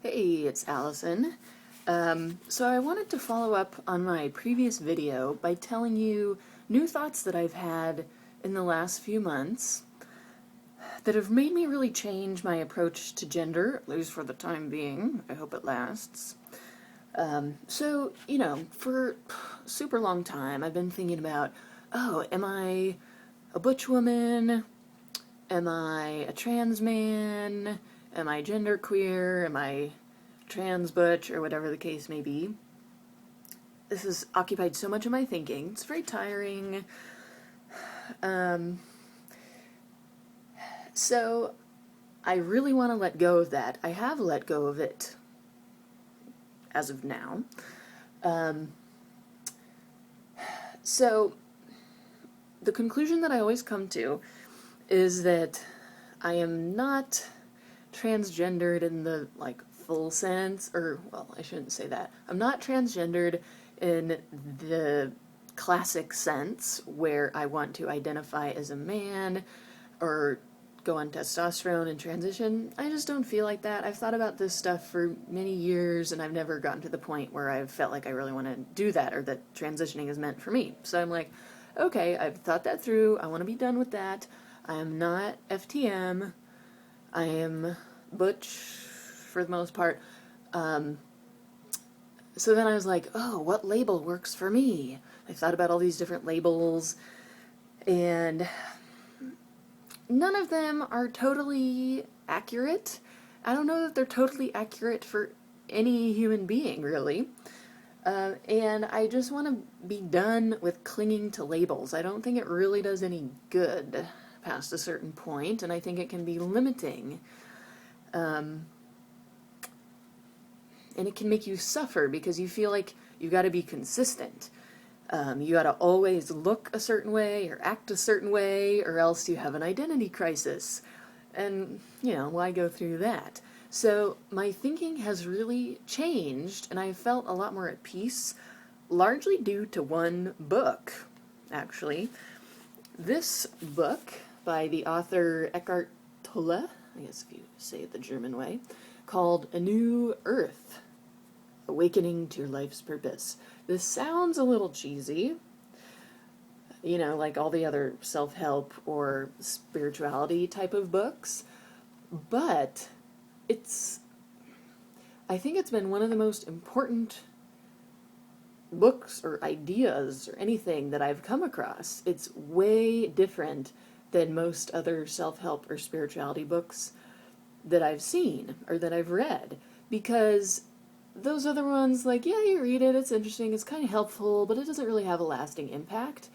Hey, it's Allison. So I wanted to follow up on my previous video by telling you new thoughts that I've had in the last few months that have made me really change my approach to gender, at least for the time being. I hope it lasts. For a super long time I've been thinking about, oh, am I a butch woman? Am I a trans man? Am I genderqueer? Am I trans butch? Or whatever the case may be. This has occupied so much of my thinking. It's very tiring. So I really want to let go of that. I have let go of it as of now. So the conclusion that I always come to is that I am not transgendered in the full sense, or well, I shouldn't say that. I'm not transgendered in the classic sense where I want to identify as a man or go on testosterone and transition. I just don't feel like that. I've thought about this stuff for many years and I've never gotten to the point where I've felt like I really want to do that or that transitioning is meant for me. So I'm like, okay, I've thought that through. I want to be done with that. I am not FTM. I am butch for the most part. So then I was like, oh, what label works for me? I thought about all these different labels, and none of them are totally accurate. I don't know that they're totally accurate for any human being, really. And I just want to be done with clinging to labels. I don't think it really does any good past a certain point, and I think it can be limiting. And it can make you suffer because you feel like you got to be consistent. You got to always look a certain way or act a certain way, or else you have an identity crisis. And, why go through that? So my thinking has really changed, and I felt a lot more at peace, largely due to one book, actually. This book by the author Eckhart Tolle, I guess if you say it the German way, called A New Earth, Awakening to Your Life's Purpose. This sounds a little cheesy, like all the other self-help or spirituality type of books, but I think it's been one of the most important books or ideas or anything that I've come across. It's way different than most other self-help or spirituality books that I've seen or that I've read, because those other ones, you read it, it's interesting, it's kind of helpful, but it doesn't really have a lasting impact.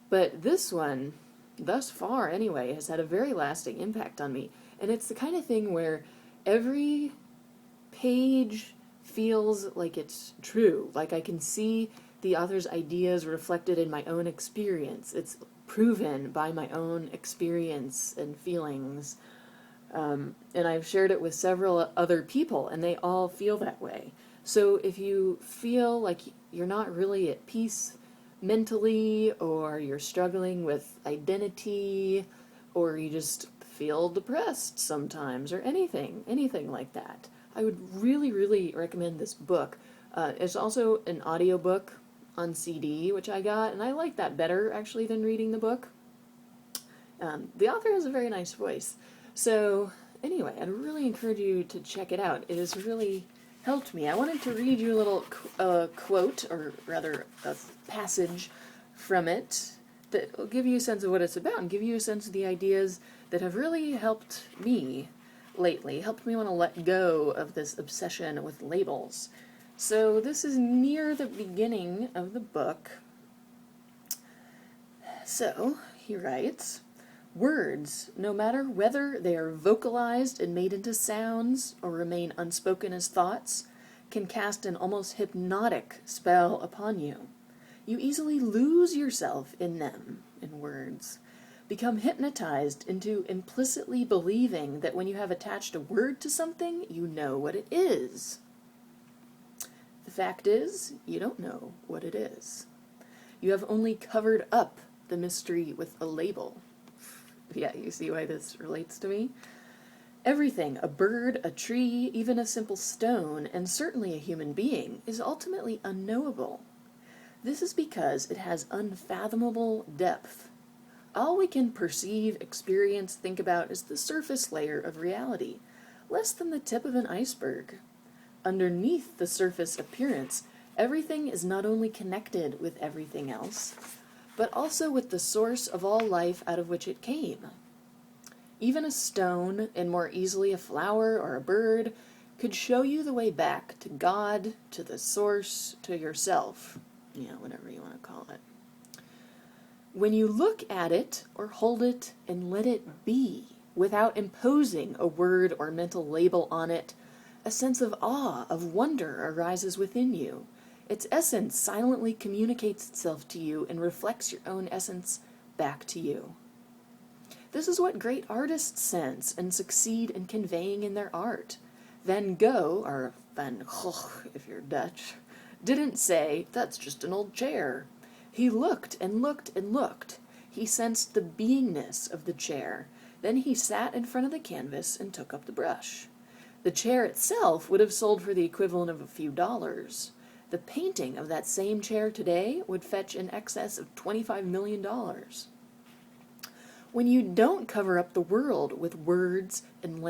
But this one, thus far anyway, has had a very lasting impact on me, and it's the kind of thing where every page feels like it's true, like I can see the author's ideas reflected in my own experience. It's proven by my own experience and feelings. And I've shared it with several other people, and they all feel that way. So if you feel like you're not really at peace mentally, or you're struggling with identity, or you just feel depressed sometimes, or anything like that, I would really, really recommend this book. It's also an audiobook on CD, which I got, and I like that better, actually, than reading the book. The author has a very nice voice. So, anyway, I'd really encourage you to check it out. It has really helped me. I wanted to read you a little quote, or rather a passage from it that will give you a sense of what it's about and give you a sense of the ideas that have really helped me lately, helped me want to let go of this obsession with labels. So this is near the beginning of the book. So, he writes, "Words, no matter whether they are vocalized and made into sounds or remain unspoken as thoughts, can cast an almost hypnotic spell upon you. You easily lose yourself in them, in words. Become hypnotized into implicitly believing that when you have attached a word to something, you know what it is. The fact is, you don't know what it is. You have only covered up the mystery with a label." Yeah, you see why this relates to me? Everything, a bird, a tree, even a simple stone, and certainly a human being, is ultimately unknowable. This is because it has unfathomable depth. All we can perceive, experience, think about is the surface layer of reality, less than the tip of an iceberg. Underneath the surface appearance, everything is not only connected with everything else, but also with the source of all life out of which it came. Even a stone, and more easily a flower or a bird, could show you the way back to God, to the source, to yourself. Whatever you want to call it. When you look at it or hold it and let it be, without imposing a word or mental label on it, a sense of awe, of wonder arises within you. Its essence silently communicates itself to you and reflects your own essence back to you. This is what great artists sense and succeed in conveying in their art. Van Gogh, or Van Gogh if you're Dutch, didn't say, "That's just an old chair." He looked and looked and looked. He sensed the beingness of the chair. Then he sat in front of the canvas and took up the brush. The chair itself would have sold for the equivalent of a few dollars. The painting of that same chair today would fetch in excess of $25 million. When you don't cover up the world with words and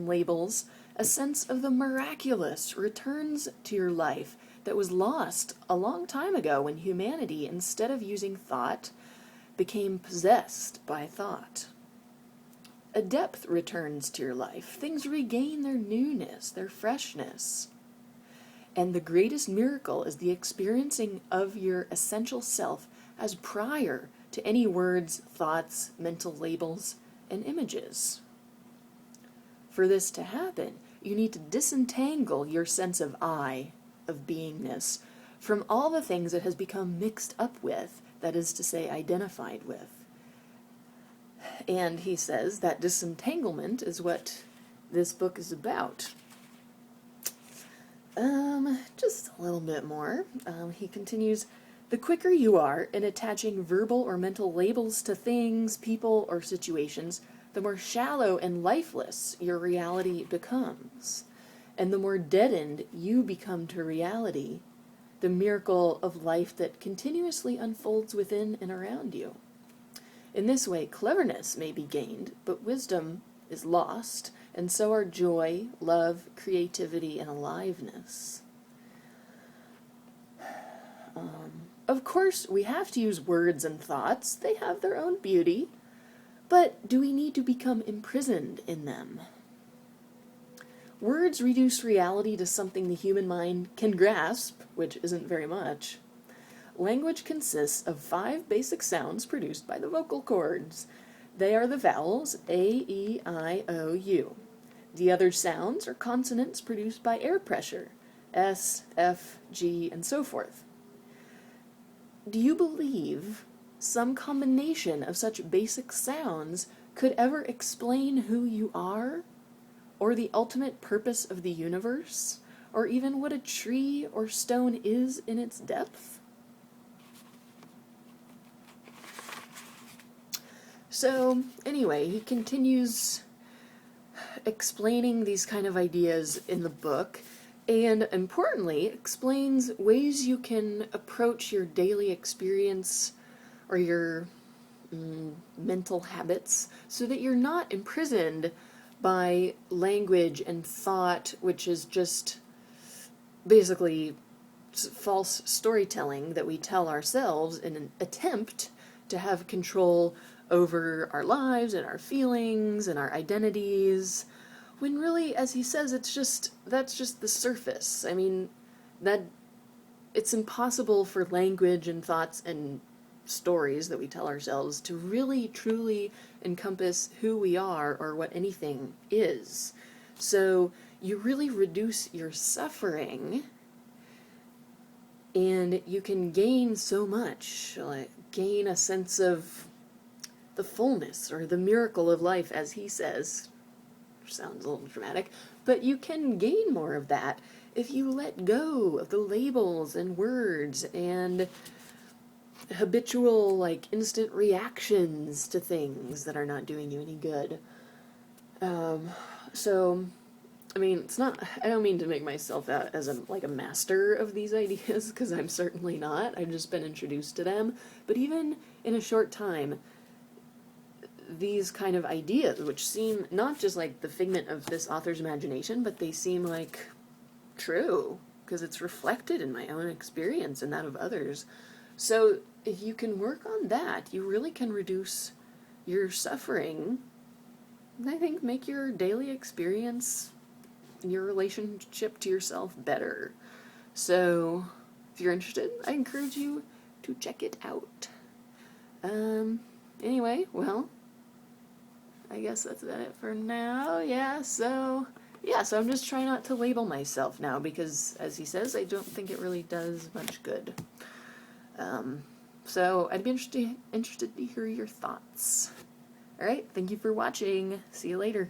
labels, a sense of the miraculous returns to your life that was lost a long time ago when humanity, instead of using thought, became possessed by thought. A depth returns to your life. Things regain their newness, their freshness. And the greatest miracle is the experiencing of your essential self as prior to any words, thoughts, mental labels, and images. For this to happen, you need to disentangle your sense of I, of beingness, from all the things it has become mixed up with, that is to say, identified with. And he says that disentanglement is what this book is about. Just a little bit more. He continues, the quicker you are in attaching verbal or mental labels to things, people, or situations, the more shallow and lifeless your reality becomes. And the more deadened you become to reality, the miracle of life that continuously unfolds within and around you. In this way, cleverness may be gained, but wisdom is lost, and so are joy, love, creativity, and aliveness. Of course, we have to use words and thoughts. They have their own beauty. But do we need to become imprisoned in them? Words reduce reality to something the human mind can grasp, which isn't very much. Language consists of 5 basic sounds produced by the vocal cords. They are the vowels A, E, I, O, U. The other sounds are consonants produced by air pressure, S, F, G, and so forth. Do you believe some combination of such basic sounds could ever explain who you are, or the ultimate purpose of the universe, or even what a tree or stone is in its depth? So, anyway, he continues explaining these kind of ideas in the book, and importantly, explains ways you can approach your daily experience or your mental habits so that you're not imprisoned by language and thought, which is just basically false storytelling that we tell ourselves in an attempt to have control over our lives and our feelings and our identities, when really, as he says, that's just the surface. I mean, that it's impossible for language and thoughts and stories that we tell ourselves to really truly encompass who we are or what anything is. So you really reduce your suffering, and you can gain so much, like gain a sense of the fullness or the miracle of life, as he says. Sounds a little dramatic, but you can gain more of that if you let go of the labels and words and habitual, instant reactions to things that are not doing you any good. So, I mean, I don't mean to make myself out as like a master of these ideas, because I'm certainly not. I've just been introduced to them. But even in a short time, these kind of ideas, which seem not just like the figment of this author's imagination, but they seem like true, because it's reflected in my own experience and that of others. So if you can work on that, you really can reduce your suffering. I think make your daily experience, your relationship to yourself better. So if you're interested, I encourage you to check it out. Anyway, well, I guess that's about it for now. So I'm just trying not to label myself now, because, as he says, I don't think it really does much good. So I'd be interested to hear your thoughts. Alright, thank you for watching. See you later.